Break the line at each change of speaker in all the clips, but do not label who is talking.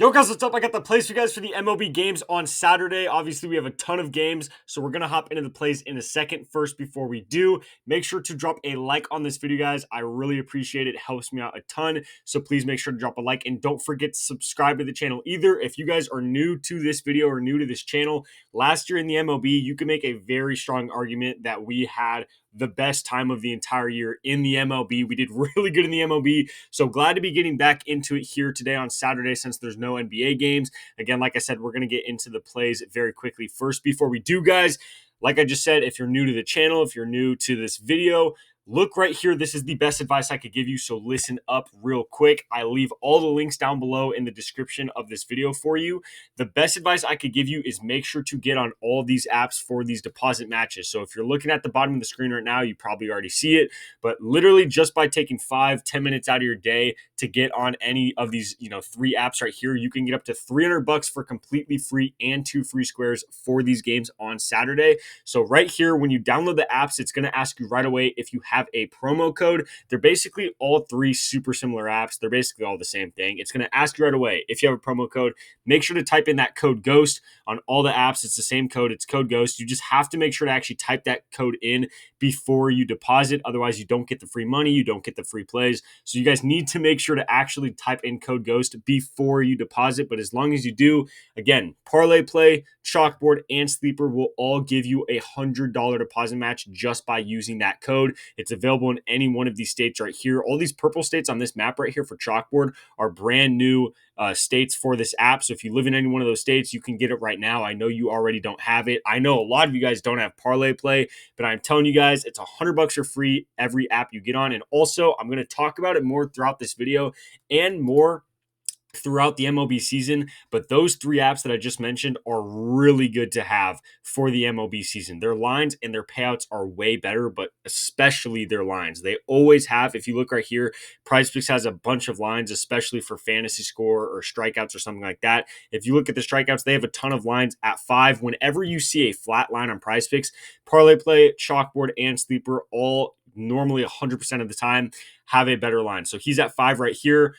Yo guys, what's up? I got the plays for you guys for the MLB games on Saturday. Obviously, we have a ton of games, so we're going to hop into the plays in a second. First, before we do, make sure to drop a like on this video, guys. I really appreciate it. It helps me out a ton, so please make sure to drop a like, and don't forget to subscribe to the channel either. If you guys are new to this video or new to this channel, last year in the MLB, you can make a very strong argument that we had the best time of the entire year in the MLB. We did really good in the MLB. So glad to be getting back into it here today on Saturday since there's no NBA games. Again, like I said, we're going to get into the plays very quickly. First, before we do, guys, like I just said, if you're new to the channel, if you're new to this video, look right here. This is the best advice I could give you, so listen up real quick. I leave all the links down below in the description of this video for you. The best advice I could give you is make sure to get on all these apps for these deposit matches. So if you're looking at the bottom of the screen right now, you probably already see it, but literally just by taking 5-10 minutes out of your day to get on any of these, 3 apps right here, you can get up to $300 for completely free and 2 free squares for these games on Saturday. So right here, when you download the apps, it's going to ask you right away if you have a promo code. They're basically all 3 super similar apps. They're basically all the same thing. It's going to ask you right away if you have a promo code. Make sure to type in that code GHOST on all the apps. It's the same code. It's code GHOST. You just have to make sure to actually type that code in before you deposit. Otherwise, you don't get the free money. You don't get the free plays. So you guys need to make sure to actually type in code GHOST before you deposit. But as long as you do, again, parlay play, chalkboard, and sleeper will all give you a $100 deposit match just by using that code. It's available in any one of these states right here. All these purple states on this map right here for chalkboard are brand new states for this app. So if you live in any one of those states, you can get it right now. I know you already don't have it. I know a lot of you guys don't have parlay play, but I'm telling you guys, it's $100 for free every app you get on. And also, I'm going to talk about it more throughout this video and more throughout the MLB season, but those 3 apps that I just mentioned are really good to have for the MLB season. Their lines and their payouts are way better, but especially their lines. They always have. If you look right here, Prizepicks has a bunch of lines, especially for fantasy score or strikeouts or something like that. If you look at the strikeouts, they have a ton of lines at 5. Whenever you see a flat line on Prizepicks, parlay play, chalkboard, and sleeper all normally 100% of the time have a better line. So he's at 5 right here.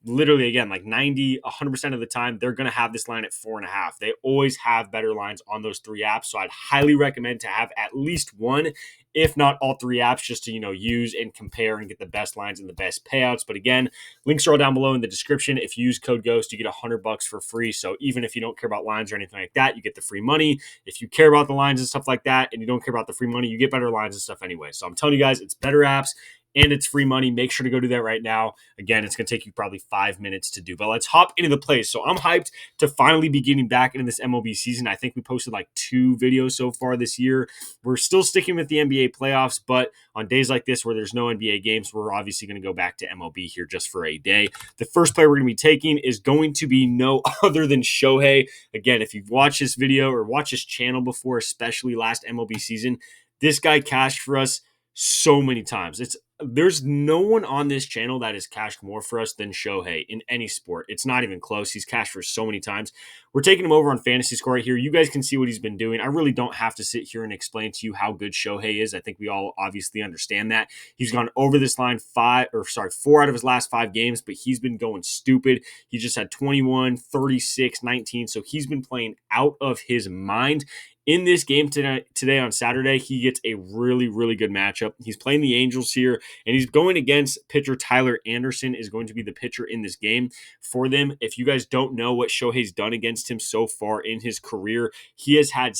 Literally, again, like 100% of the time, they're going to have this line at 4.5. They always have better lines on those 3 apps. So I'd highly recommend to have at least one, if not all 3 apps, just to, use and compare and get the best lines and the best payouts. But again, links are all down below in the description. If you use code GHOST, you get $100 for free. So even if you don't care about lines or anything like that, you get the free money. If you care about the lines and stuff like that, and you don't care about the free money, you get better lines and stuff anyway. So I'm telling you guys, it's better apps and it's free money. Make sure to go do that right now. Again, it's going to take you probably 5 minutes to do, but let's hop into the plays. So I'm hyped to finally be getting back into this MLB season. I think we posted like 2 videos so far this year. We're still sticking with the NBA playoffs, but on days like this where there's no NBA games, we're obviously going to go back to MLB here just for a day. The first play we're going to be taking is going to be no other than Shohei. Again, if you've watched this video or watched this channel before, especially last MLB season, this guy cashed for us so many times. There's no one on this channel that has cashed more for us than Shohei in any sport. It's not even close. He's cashed for so many times. We're taking him over on fantasy score right here. You guys can see what he's been doing. I really don't have to sit here and explain to you how good Shohei is. I think we all obviously understand that. He's gone over this line 4 out of his last 5 games, but he's been going stupid. He just had 21, 36, 19. So he's been playing out of his mind. In this game today on Saturday, he gets a really, really good matchup. He's playing the Angels here, and he's going against pitcher Tyler Anderson is going to be the pitcher in this game for them. If you guys don't know what Shohei's done against him so far in his career, he has had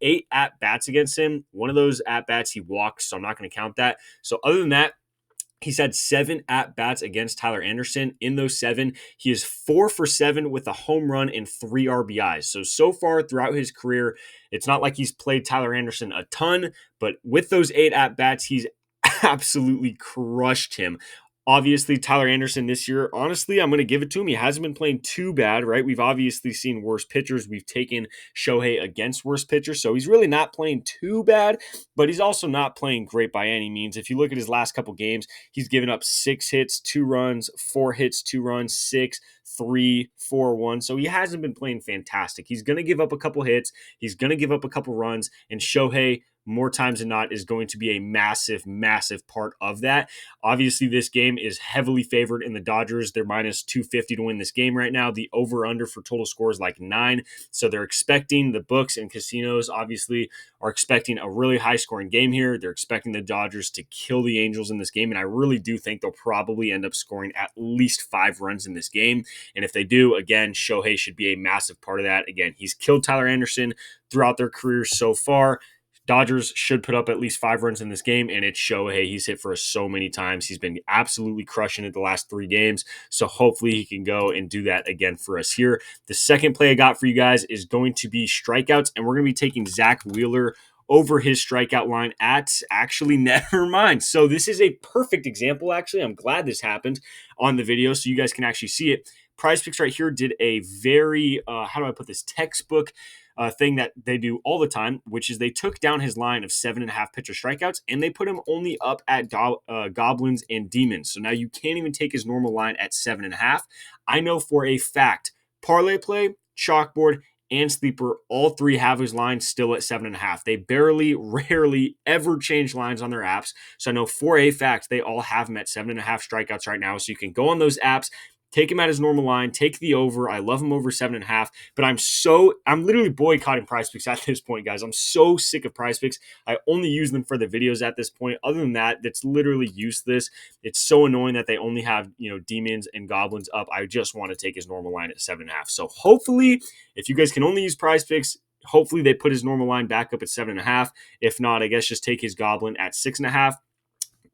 8 at-bats against him. One of those at-bats he walked, so I'm not going to count that. So other than that, he's had 7 at-bats against Tyler Anderson. In those 7, he is 4 for 7 with a home run and 3 RBIs. So far throughout his career, it's not like he's played Tyler Anderson a ton, but with those 8 at-bats, he's absolutely crushed him. Obviously, Tyler Anderson this year, honestly, I'm going to give it to him. He hasn't been playing too bad, right? We've obviously seen worse pitchers. We've taken Shohei against worse pitchers, so he's really not playing too bad, but he's also not playing great by any means. If you look at his last couple games, he's given up 6 hits, 2 runs, 4 hits, 2 runs, 6, 3, 4, 1. So he hasn't been playing fantastic. He's going to give up a couple hits. He's going to give up a couple runs, and Shohei more times than not is going to be a massive, massive part of that. Obviously, this game is heavily favored in the Dodgers. They're minus 250 to win this game right now. The over-under for total score is like 9. So they're expecting, the books and casinos obviously are expecting a really high-scoring game here. They're expecting the Dodgers to kill the Angels in this game, and I really do think they'll probably end up scoring at least 5 runs in this game. And if they do, again, Shohei should be a massive part of that. Again, he's killed Tyler Anderson throughout their careers so far. Dodgers should put up at least 5 runs in this game, and it's Shohei. He's hit for us so many times. He's been absolutely crushing it the last 3 games, so hopefully he can go and do that again for us here. The second play I got for you guys is going to be strikeouts, and we're going to be taking Zack Wheeler over his strikeout line at actually never mind. So this is a perfect example, actually. I'm glad this happened on the video so you guys can actually see it. Prizepicks right here did a very, how do I put this, textbook thing that they do all the time, which is they took down his line of 7.5 pitcher strikeouts and they put him only up at goblins and demons. So now you can't even take his normal line at 7.5. I know for a fact, parlay play, chalkboard, and sleeper, all 3 have his line still at 7.5. They barely, rarely, ever change lines on their apps. So I know for a fact they all have him at 7.5 strikeouts right now. So you can go on those apps, take him at his normal line, take the over. I love him over 7.5, but I'm literally boycotting Prizepicks at this point, guys. I'm so sick of Prizepicks. I only use them for the videos at this point. Other than that, that's literally useless. It's so annoying that they only have, demons and goblins up. I just want to take his normal line at 7.5. So hopefully, if you guys can only use Prizepicks, hopefully they put his normal line back up at 7.5. If not, I guess just take his goblin at 6.5.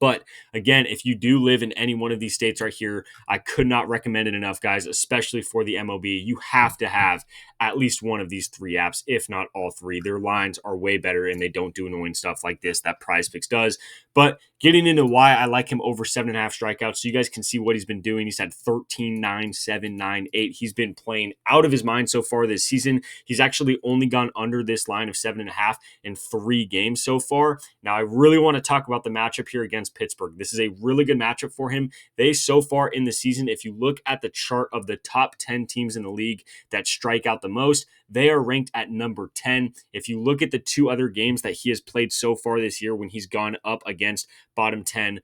But again, if you do live in any one of these states right here, I could not recommend it enough, guys, especially for the MLB. You have to have at least one of these 3 apps, if not all 3. Their lines are way better and they don't do annoying stuff like this that Prizepicks does. But getting into why I like him over 7.5 strikeouts, so you guys can see what he's been doing. He's had 13, 9, 7, 9, 8. He's been playing out of his mind so far this season. He's actually only gone under this line of 7.5 in 3 games so far. Now, I really want to talk about the matchup here against Pittsburgh. This is a really good matchup for him. They, so far in the season, if you look at the chart of the top 10 teams in the league that strike out the most, they are ranked at number 10. If you look at the 2 other games that he has played so far this year when he's gone up against bottom 10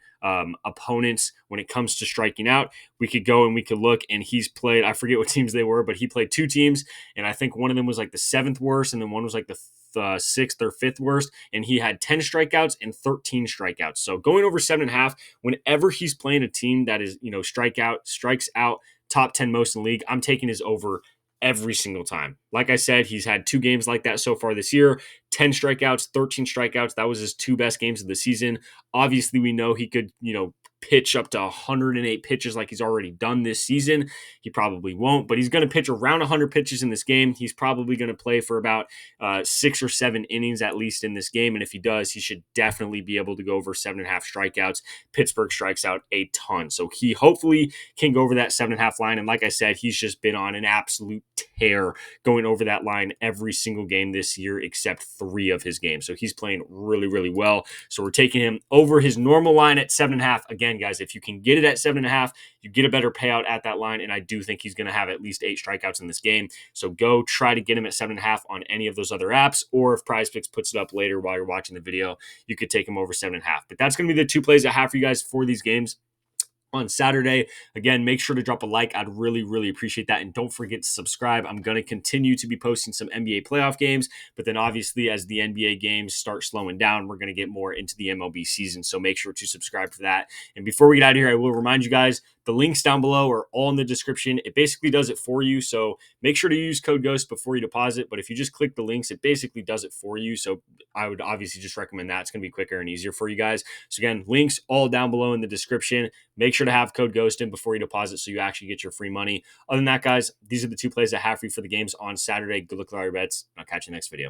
opponents when it comes to striking out, we could go and we could look, and he's played, I forget what teams they were, but he played 2 teams, and I think one of them was like the 7th worst, and then one was like the 6th or 5th worst, and he had 10 strikeouts and 13 strikeouts. So going over 7.5, whenever he's playing a team that is, strikes out top 10 most in the league, I'm taking his over every single time. Like I said, he's had 2 games like that so far this year, 10 strikeouts, 13 strikeouts. That was his 2 best games of the season. Obviously, we know he could, pitch up to 108 pitches like he's already done this season. He probably won't, but he's going to pitch around 100 pitches in this game. He's probably going to play for about 6 or 7 innings at least in this game, and if he does, he should definitely be able to go over 7.5 strikeouts. Pittsburgh strikes out a ton, so he hopefully can go over that 7.5 line, and like I said, he's just been on an absolute tear going over that line every single game this year except 3 of his games, so he's playing really, really well. So we're taking him over his normal line at 7.5. Again, guys, if you can get it at 7.5, you get a better payout at that line, and I do think he's going to have at least 8 strikeouts in this game. So go try to get him at 7.5 on any of those other apps, or if Prizepicks puts it up later while you're watching the video, you could take him over 7.5. But that's going to be the 2 plays I have for you guys for these games on Saturday. Again, make sure to drop a like. I'd really, really appreciate that. And don't forget to subscribe. I'm going to continue to be posting some NBA playoff games, but then obviously as the NBA games start slowing down, we're going to get more into the MLB season. So make sure to subscribe for that. And before we get out of here, I will remind you guys, the links down below are all in the description. It basically does it for you. So make sure to use code GHOST before you deposit. But if you just click the links, it basically does it for you. So I would obviously just recommend that. It's going to be quicker and easier for you guys. So again, links all down below in the description. Make sure to have code GHOST in before you deposit so you actually get your free money. Other than that, guys, these are the 2 plays I have for you for the games on Saturday. Good luck with all your bets. I'll catch you next video.